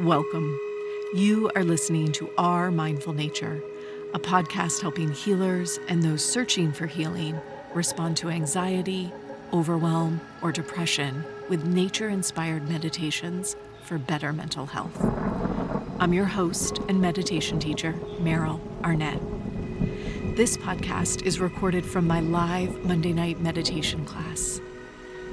Welcome. You are listening to Our Mindful Nature, a podcast helping healers and those searching for healing respond to anxiety, overwhelm, or depression with nature-inspired meditations for better mental health. I'm your host and meditation teacher, Meryl Arnett. This podcast is recorded from my live Monday night meditation class.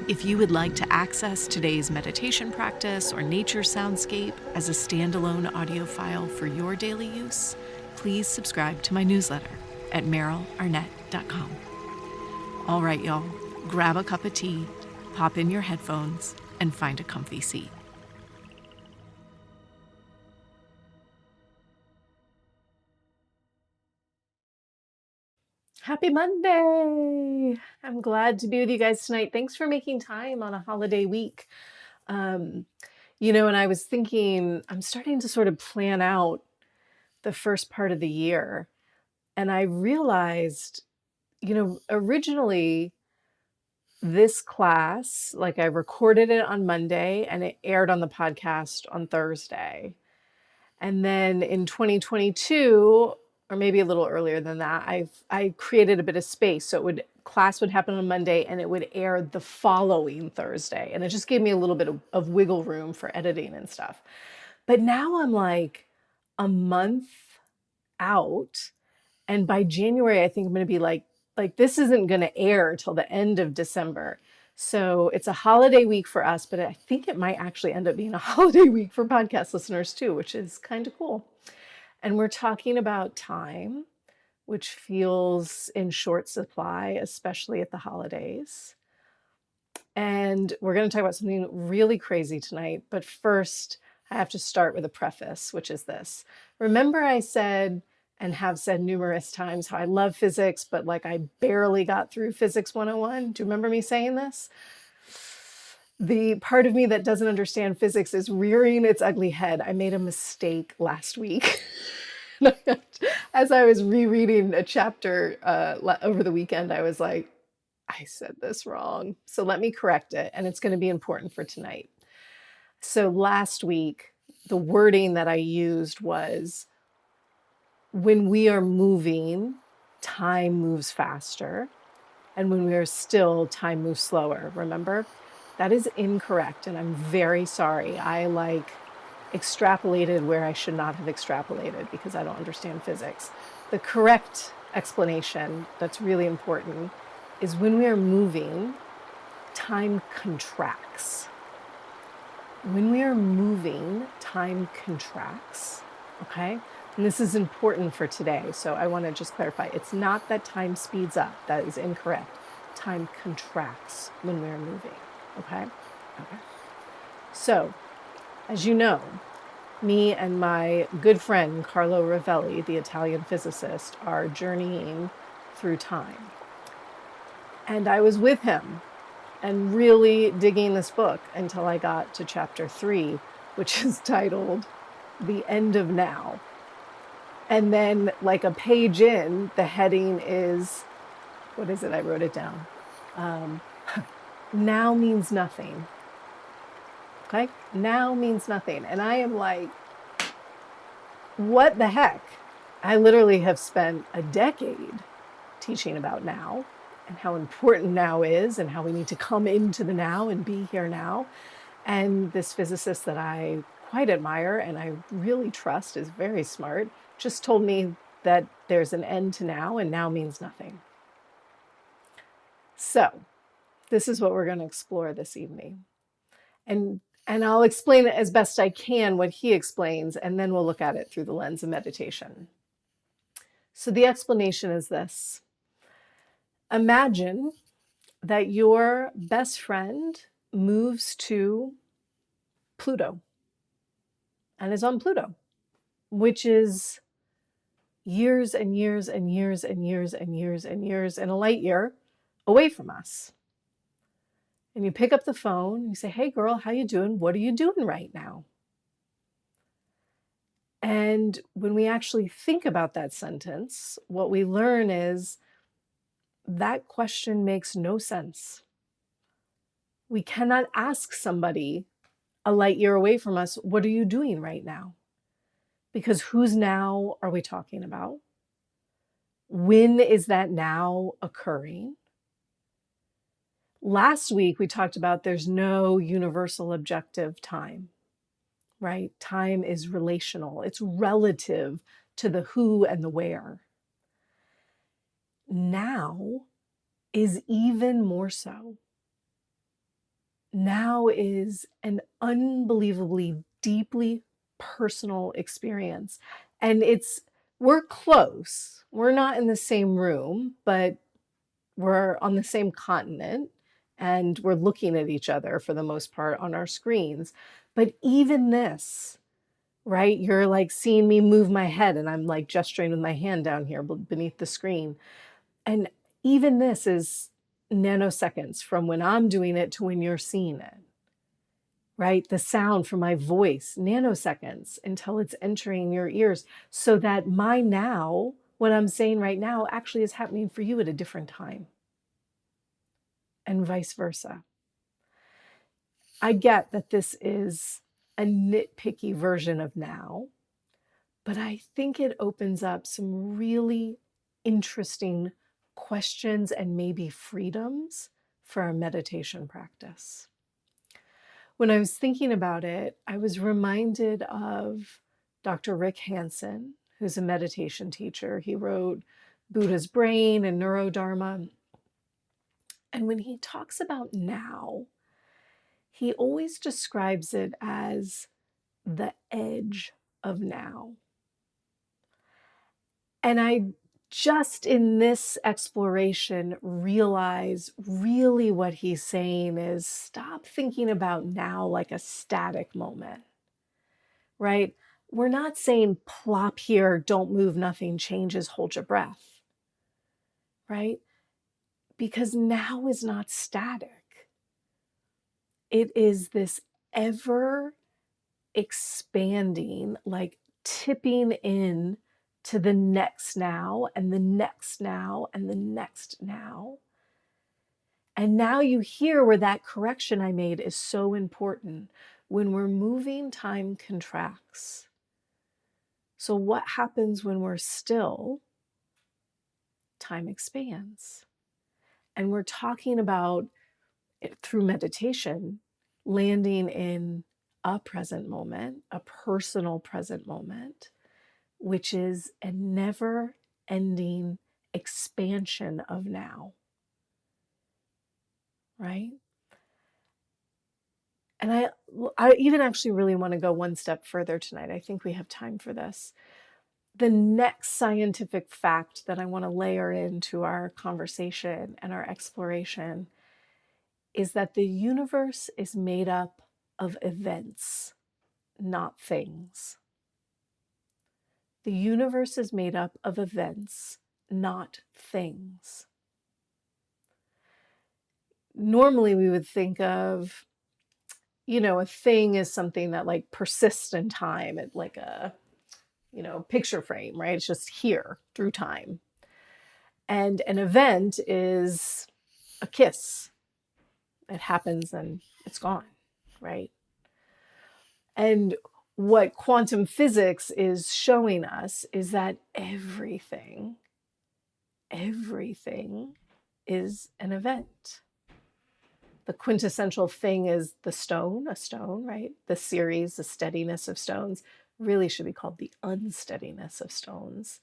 If you would like to access today's meditation practice or nature soundscape as a standalone audio file for your daily use, please subscribe to my newsletter at merylarnett.com. All right, y'all, grab a cup of tea, pop in your headphones, and find a comfy seat. Happy Monday! I'm glad to be with you guys tonight. Thanks for making time on a holiday week. And I was thinking, I'm starting to sort of plan out the first part of the year. And I realized, originally this class, like I recorded it on Monday and it aired on the podcast on Thursday. And then in 2022, or maybe a little earlier than that, I created a bit of space. So class would happen on Monday and it would air the following Thursday. And it just gave me a little bit of wiggle room for editing and stuff. But now I'm like a month out. And by January, I think I'm going to be like this isn't going to air till the end of December. So it's a holiday week for us, but I think it might actually end up being a holiday week for podcast listeners too, which is kind of cool. And we're talking about time, which feels in short supply, especially at the holidays. And we're going to talk about something really crazy tonight. But first, I have to start with a preface, which is this. Remember I said, and have said numerous times, how I love physics, but like I barely got through Physics 101. Do you remember me saying this? The part of me that doesn't understand physics is rearing its ugly head. I made a mistake last week. As I was rereading a chapter over the weekend, I was like, I said this wrong. So let me correct it. And it's going to be important for tonight. So last week, the wording that I used was, when we are moving, time moves faster. And when we are still, time moves slower. Remember? That is incorrect. And I'm very sorry. I extrapolated where I should not have extrapolated because I don't understand physics. The correct explanation that's really important is when we are moving, time contracts. When we are moving, time contracts, okay? And this is important for today, so I want to just clarify. It's not that time speeds up. That is incorrect. Time contracts when we are moving, okay? Okay. So, as you know, me and my good friend Carlo Rovelli, the Italian physicist, are journeying through time. And I was with him and really digging this book until I got to chapter 3, which is titled The End of Now. And then like a page in, the heading is, what is it? I wrote it down. Now means nothing. Okay? Now means nothing. And I am like, what the heck? I literally have spent a decade teaching about now and how important now is and how we need to come into the now and be here now. And this physicist that I quite admire and I really trust, is very smart, just told me that there's an end to now and now means nothing. So this is what we're going to explore this evening. And I'll explain it as best I can what he explains, and then we'll look at it through the lens of meditation. So the explanation is this. Imagine that your best friend moves to Pluto and is on Pluto, which is years and years and years and years and years and years and a light year away from us. And you pick up the phone and you say, hey girl, how you doing? What are you doing right now? And when we actually think about that sentence, what we learn is that question makes no sense. We cannot ask somebody a light year away from us, what are you doing right now? Because whose now are we talking about? When is that now occurring? Last week, we talked about there's no universal objective time, right? Time is relational, it's relative to the who and the where. Now is even more so. Now is an unbelievably deeply personal experience. And we're close. We're not in the same room, but we're on the same continent and we're looking at each other for the most part on our screens. But even this, right? You're like seeing me move my head and I'm like gesturing with my hand down here beneath the screen. And even this is nanoseconds from when I'm doing it to when you're seeing it, right? The sound from my voice, nanoseconds until it's entering your ears, so that my now, what I'm saying right now, actually is happening for you at a different time, and vice versa. I get that this is a nitpicky version of now, but I think it opens up some really interesting questions and maybe freedoms for our meditation practice. When I was thinking about it, I was reminded of Dr. Rick Hansen, who's a meditation teacher. He wrote Buddha's Brain and Neurodharma. And when he talks about now, he always describes it as the edge of now. And I just in this exploration realize really what he's saying is stop thinking about now like a static moment, right? We're not saying plop here, don't move, nothing changes, hold your breath, right? Because now is not static. It is this ever expanding, like tipping in to the next now and the next now and the next now. And now you hear where that correction I made is so important. When we're moving, time contracts. So what happens when we're still? Time expands. And we're talking about it through meditation, landing in a present moment, a personal present moment, which is a never ending expansion of now, right? And I even actually really want to go one step further tonight. I think we have time for this. The next scientific fact that I want to layer into our conversation and our exploration is that the universe is made up of events, not things. The universe is made up of events, not things. Normally we would think of, a thing is something that like persists in time, at like a, picture frame, right? It's just here through time. And an event is a kiss. It happens and it's gone, right? And what quantum physics is showing us is that everything is an event. The quintessential thing is a stone, right? The series, the steadiness of stones, really should be called the unsteadiness of stones,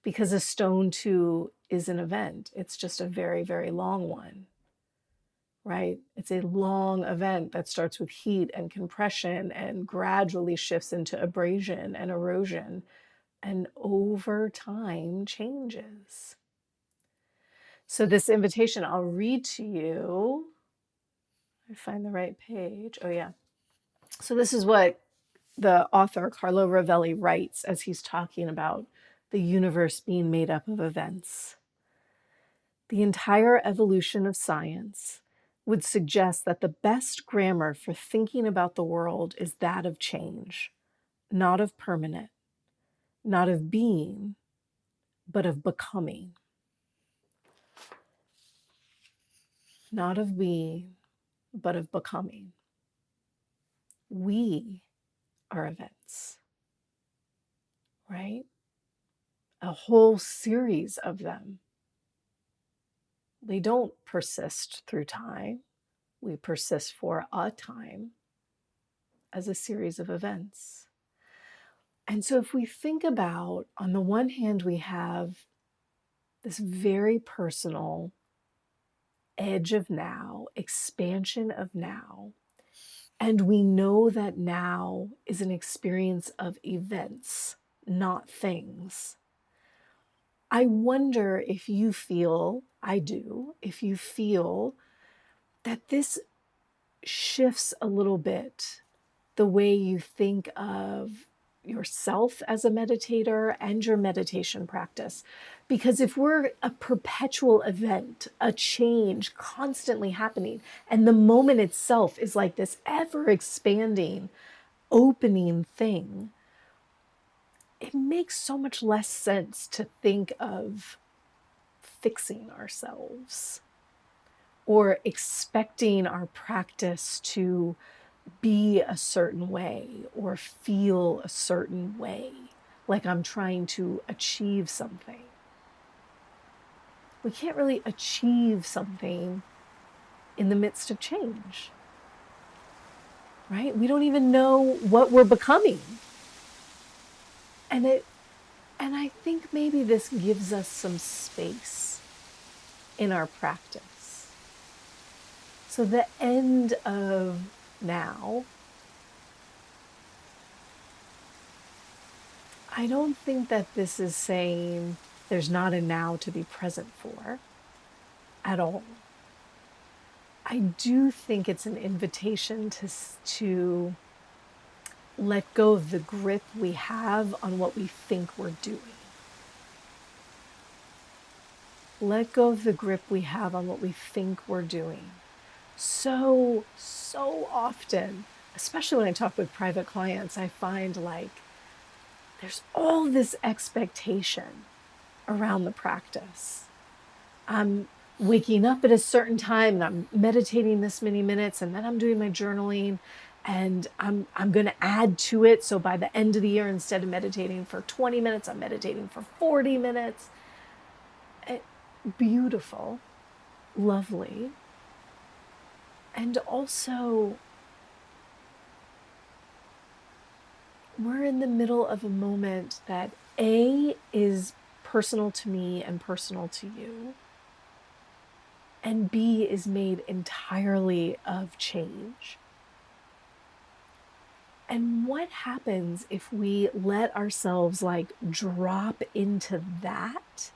because a stone too is an event. It's just a very, very long one, right? It's a long event that starts with heat and compression and gradually shifts into abrasion and erosion, and over time changes. So this invitation I'll read to you. I find the right page. Oh yeah. So this is what the author Carlo Rovelli writes as he's talking about the universe being made up of events. The entire evolution of science would suggest that the best grammar for thinking about the world is that of change, not of permanent, not of being, but of becoming. Not of being, but of becoming. We are events, right? A whole series of them. They don't persist through time. We persist for a time as a series of events. And so if we think about, on the one hand, we have this very personal edge of now, expansion of now, and we know that now is an experience of events, not things. I wonder if you feel, I do, if you feel that this shifts a little bit the way you think of yourself as a meditator and your meditation practice. Because if we're a perpetual event, a change constantly happening, and the moment itself is like this ever expanding, opening thing, it makes so much less sense to think of fixing ourselves or expecting our practice to be a certain way or feel a certain way, like I'm trying to achieve something. We can't really achieve something in the midst of change, right? We don't even know what we're becoming. And I think maybe this gives us some space in our practice. So the end of now, I don't think that this is saying there's not a now to be present for at all. I do think it's an invitation to let go of the grip we have on what we think we're doing. Let go of the grip we have on what we think we're doing. So often, especially when I talk with private clients, I find like there's all this expectation around the practice. I'm waking up at a certain time and I'm meditating this many minutes, and then I'm doing my journaling, and I'm going to add to it. So by the end of the year, instead of meditating for 20 minutes, I'm meditating for 40 minutes. Beautiful, lovely. And also, we're in the middle of a moment that A, is personal to me and personal to you, and B, is made entirely of change. And what happens if we let ourselves like drop into that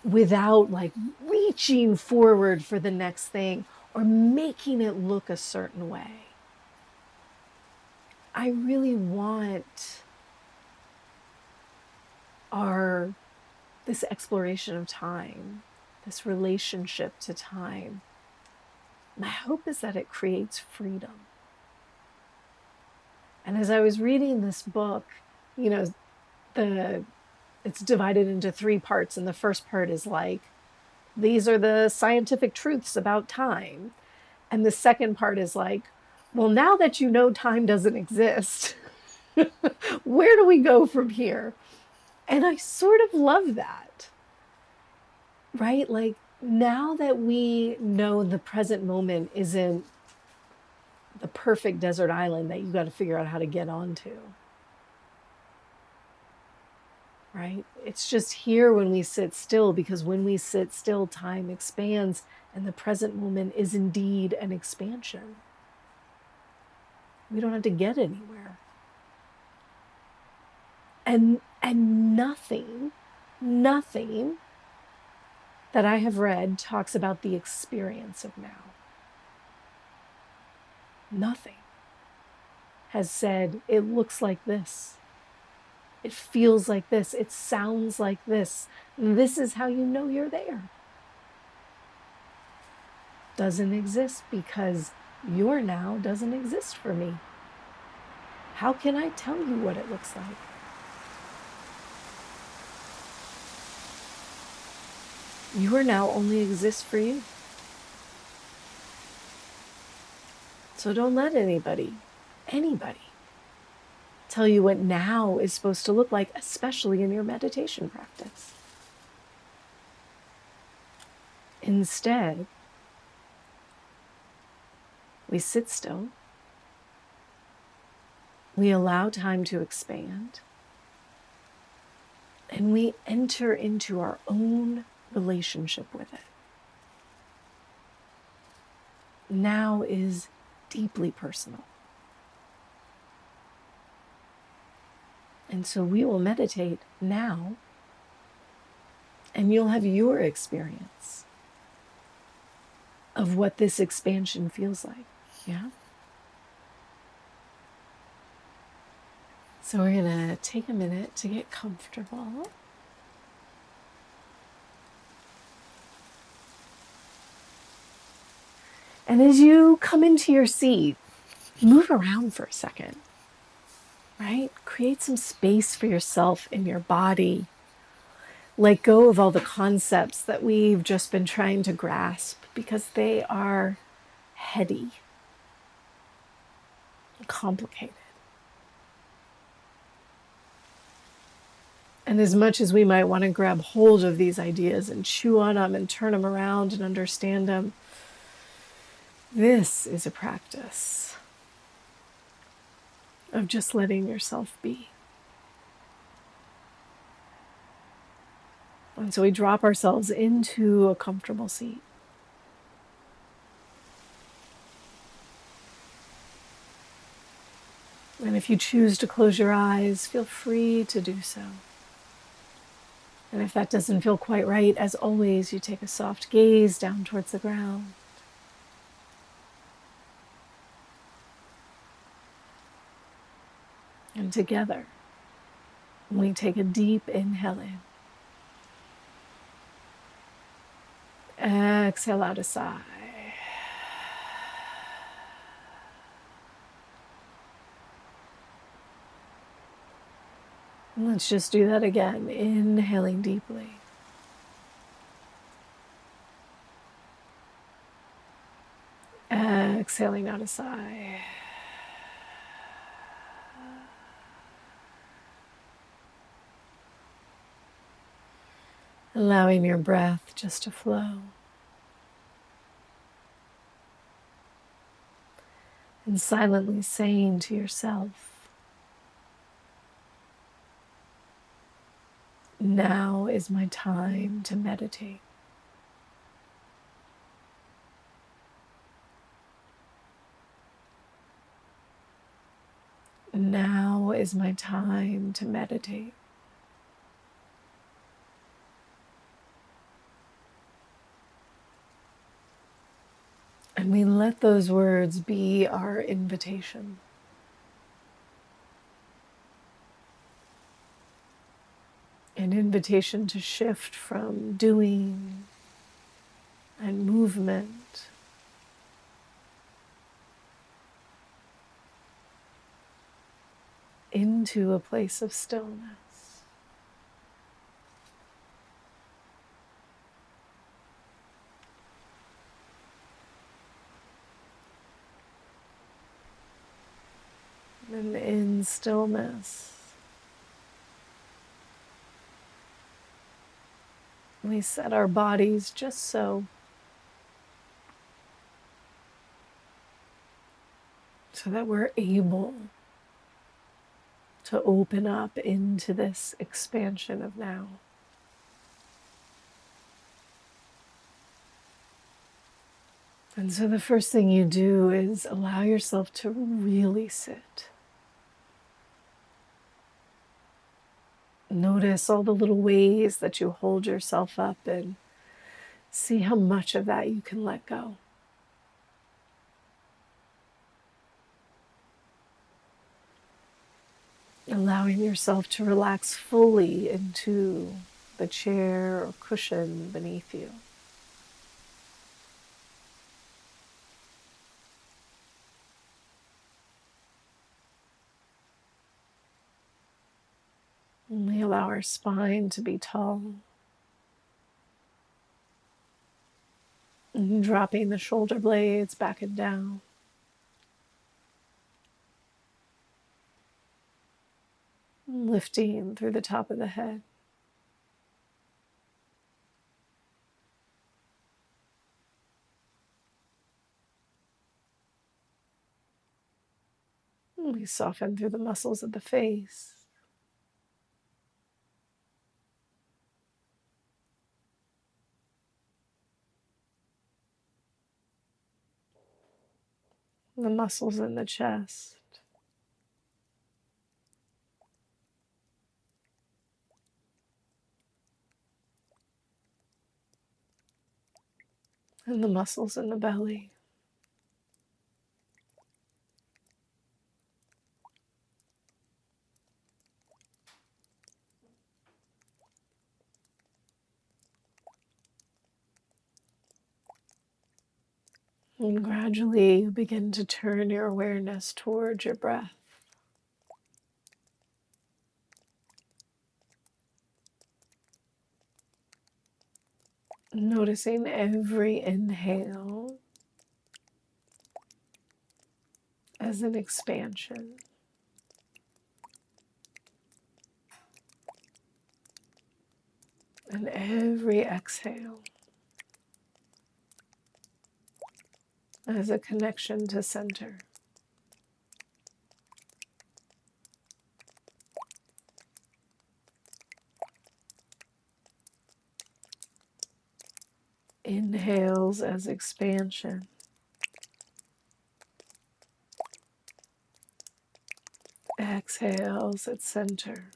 without like reaching forward for the next thing or making it look a certain way? I really want this exploration of time, this relationship to time. My hope is that it creates freedom. And as I was reading this book, you know, it's divided into 3 parts. And the first part is like, these are the scientific truths about time. And the second part is like, well, now that you know time doesn't exist, where do we go from here? And I sort of love that, right? Like, now that we know the present moment isn't the perfect desert island that you got to figure out how to get onto, right? It's just here when we sit still, because when we sit still, time expands, and the present moment is indeed an expansion. We don't have to get anywhere. And nothing that I have read talks about the experience of now. Nothing has said it looks like this, it feels like this, it sounds like this. This is how you know you're there. Doesn't exist, because your now doesn't exist for me. How can I tell you what it looks like? Your now only exists for you. So don't let anybody anybody tell you what now is supposed to look like, especially in your meditation practice. Instead, we sit still, we allow time to expand, and we enter into our own relationship with it. Now is deeply personal. And so we will meditate now, and you'll have your experience of what this expansion feels like. Yeah? So we're going to take a minute to get comfortable. And as you come into your seat, move around for a second, right? Create some space for yourself in your body. Let go of all the concepts that we've just been trying to grasp because they are heady, complicated. And as much as we might want to grab hold of these ideas and chew on them and turn them around and understand them, this is a practice of just letting yourself be. And so we drop ourselves into a comfortable seat. And if you choose to close your eyes, feel free to do so. And if that doesn't feel quite right, as always, you take a soft gaze down towards the ground. And together, we take a deep inhale in. Exhale out a sigh. And let's just do that again, inhaling deeply. Exhaling out a sigh. Allowing your breath just to flow. And silently saying to yourself, now is my time to meditate. Now is my time to meditate. And we let those words be our invitation. An invitation to shift from doing and movement into a place of stillness. And in stillness, we set our bodies just so that we're able to open up into this expansion of now. And so the first thing you do is allow yourself to really sit. Notice all the little ways that you hold yourself up and see how much of that you can let go. Allowing yourself to relax fully into the chair or cushion beneath you. And we allow our spine to be tall. And dropping the shoulder blades back and down. lifting through the top of the head. We soften through the muscles of the face. The muscles in the chest. And the muscles in the belly. And gradually you begin to turn your awareness towards your breath. Noticing every inhale as an expansion. And every exhale as a connection to center. Inhales as expansion. Exhales at center.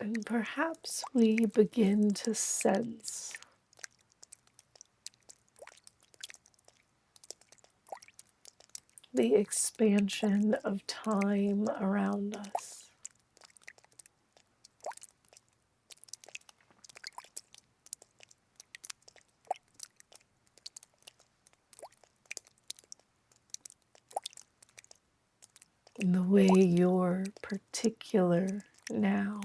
And perhaps we begin to sense the expansion of time around us. In the way your particular now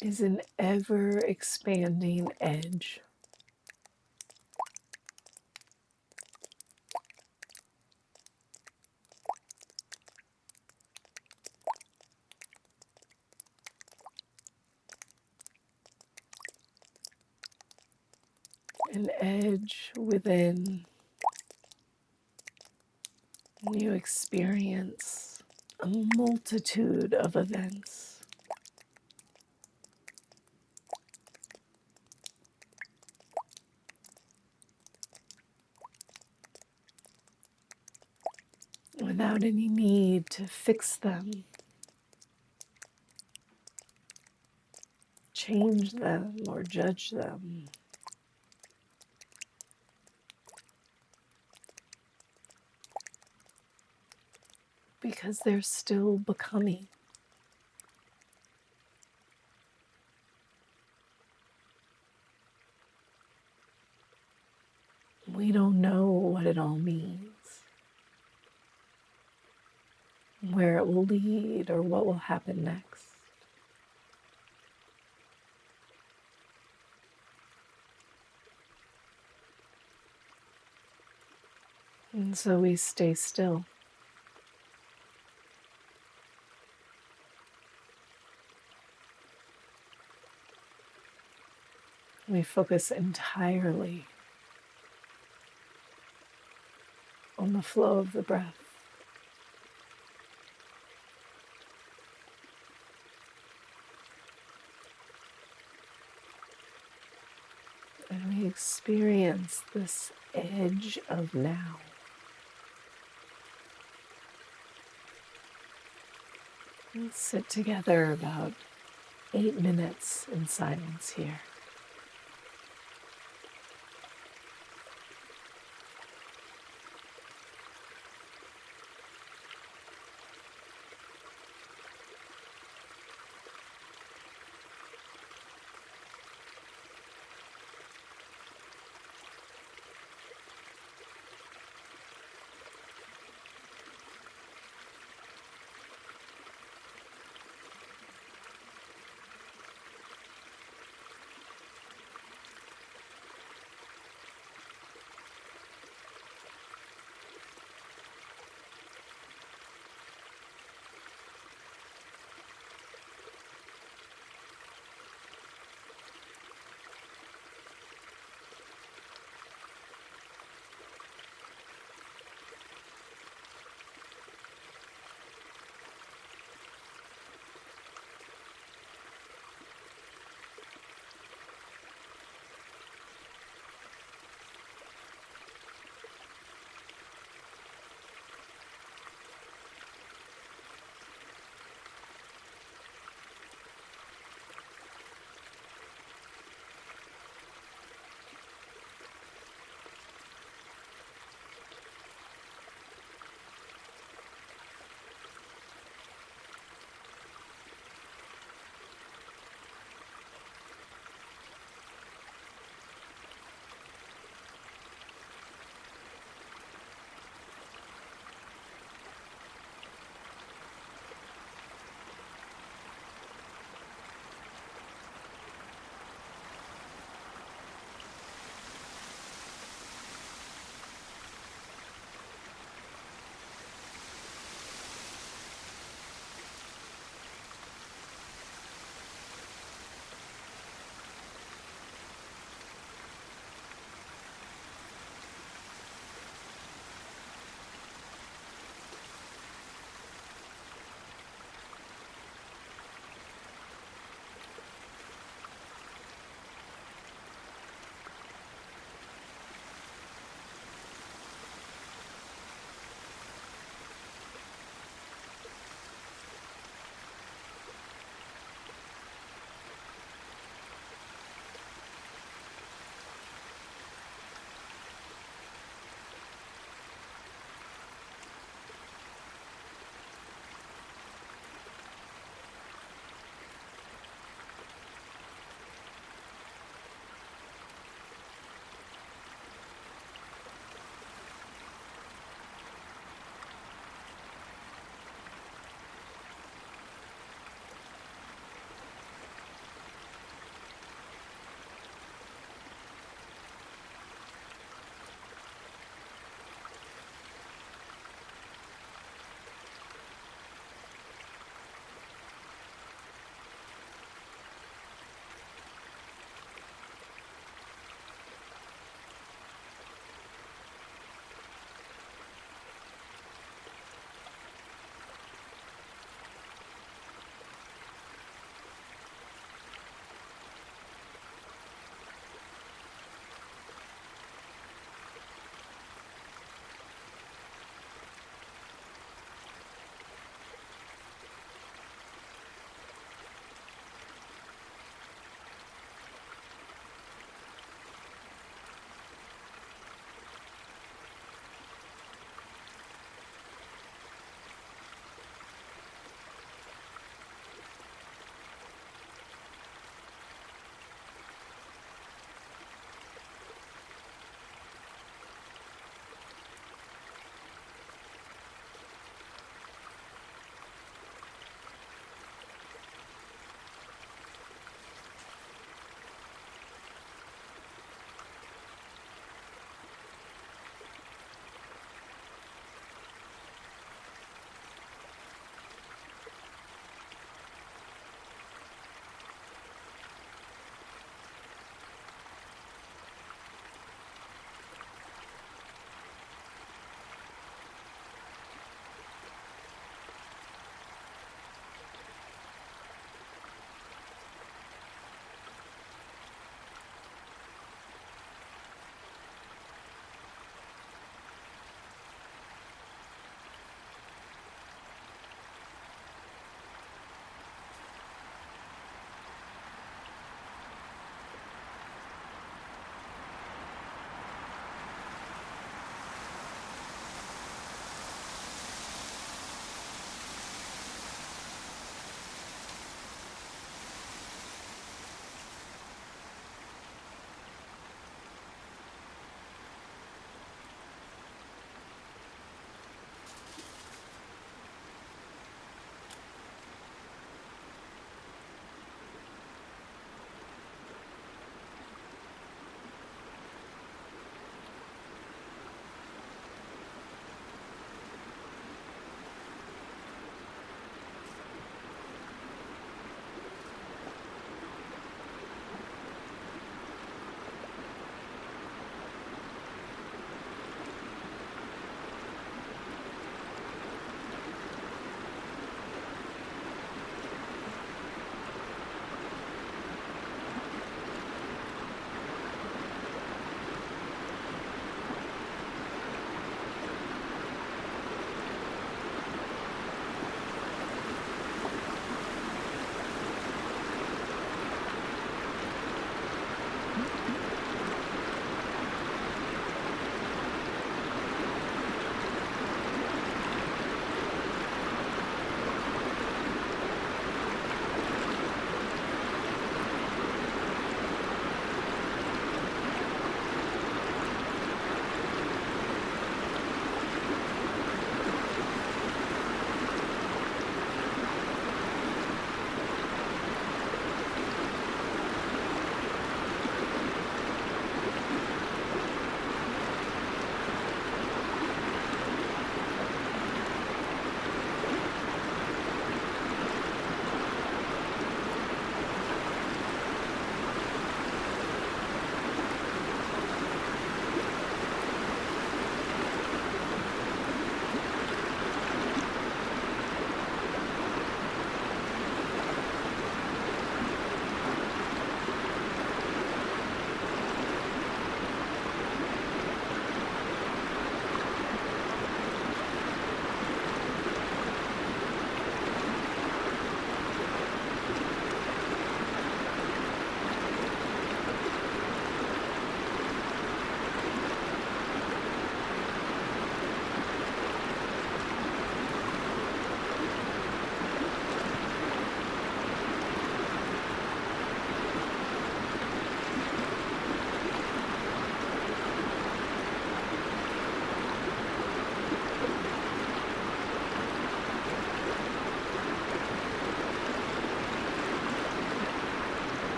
is an ever expanding edge. An edge within. You experience a multitude of events. Without any need to fix them, change them, or judge them. Because they're still becoming. We don't know what it all means, where it will lead, or what will happen next. And so we stay still. We focus entirely on the flow of the breath. And we experience this edge of now. Let's sit together about 8 minutes in silence here.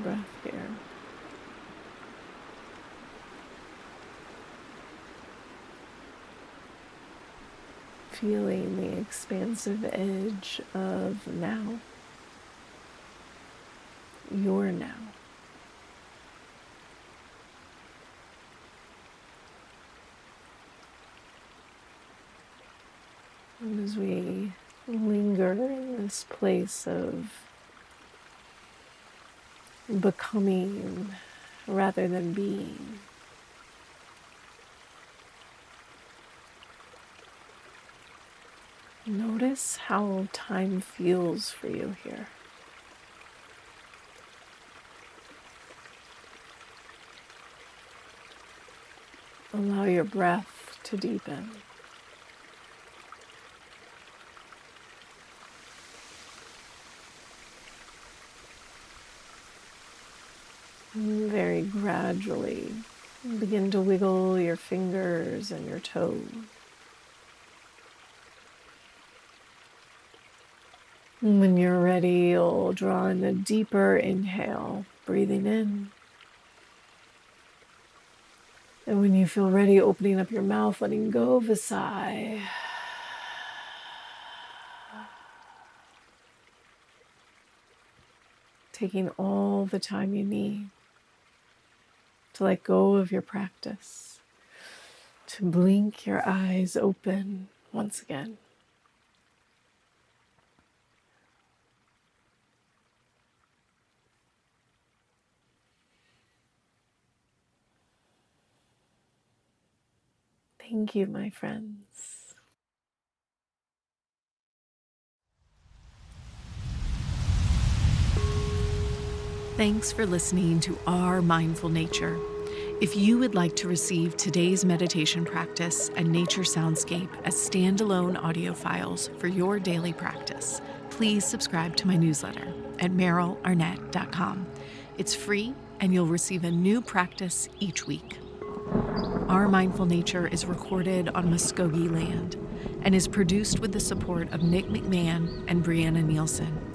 breath here. Feeling the expansive edge of now, your now. And as we linger in this place of becoming rather than being, notice how time feels for you here. Allow your breath to deepen. And very gradually begin to wiggle your fingers and your toes. And when you're ready, you'll draw in a deeper inhale, breathing in. And when you feel ready, opening up your mouth, letting go of a sigh. Taking all the time you need to let go of your practice, to blink your eyes open once again. Thank you, my friends. Thanks for listening to Our Mindful Nature. If you would like to receive today's meditation practice and nature soundscape as standalone audio files for your daily practice, please subscribe to my newsletter at merylarnett.com. It's free and you'll receive a new practice each week. Our Mindful Nature is recorded on Muskogee land and is produced with the support of Nick McMahon and Brianna Nielsen.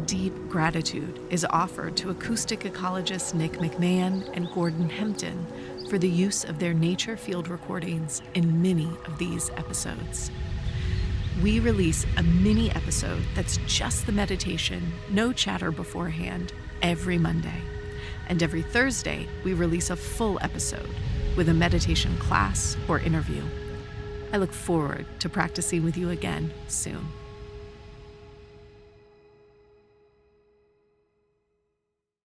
Deep gratitude is offered to acoustic ecologists Nick McMahon and Gordon Hempton for the use of their nature field recordings in many of these episodes. We release a mini episode that's just the meditation, no chatter beforehand, every Monday. And every Thursday, we release a full episode with a meditation class or interview. I look forward to practicing with you again soon.